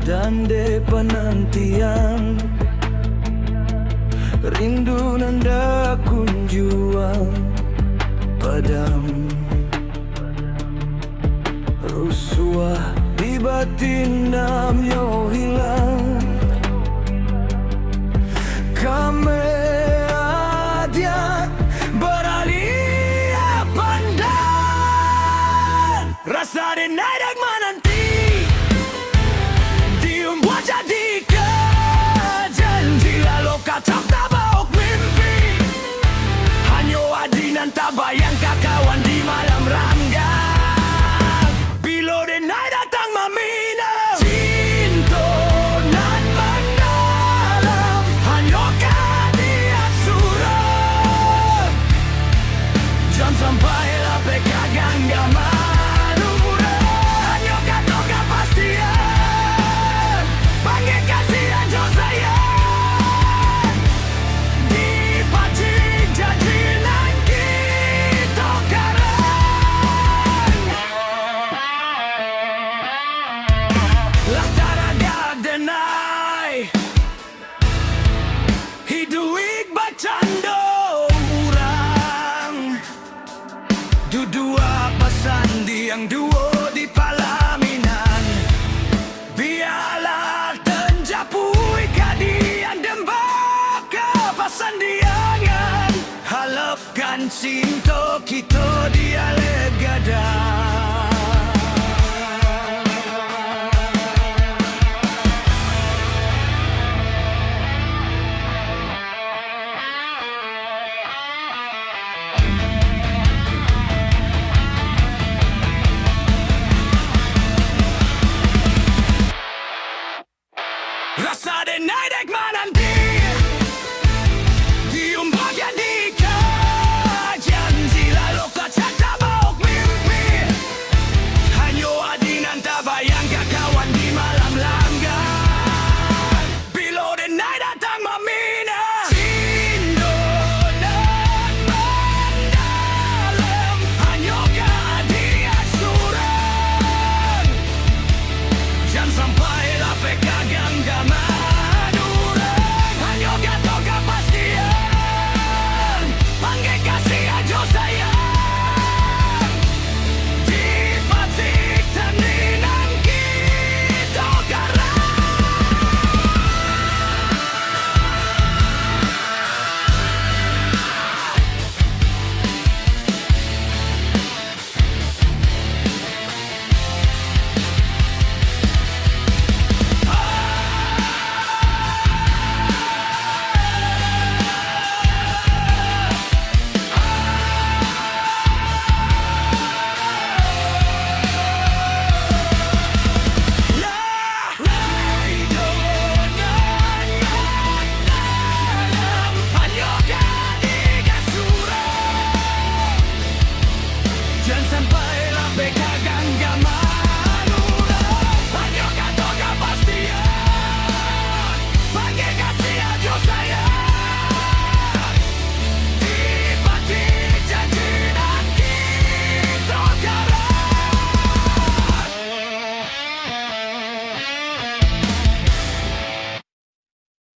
dan de penantian, rindu nanda kunjuan padam, rusuah di batin namyo hilang. Kami adia beralih pandan, rasa denai dan menanti diumbuat jadi kejanji, lalu kacau tabok mimpi, hanya adinan tak bayang kawan di malam ranggang. Bila denai datang memina cinta nan mendalam, hanya dia suram, jangan sampai lapek kagang gamar. Hidup bacando urang, dua pasandi yang duo di palaminan, biarlah tenjapui kadian dembak ke pasandiangan, halapkan cinta kita dia legadan.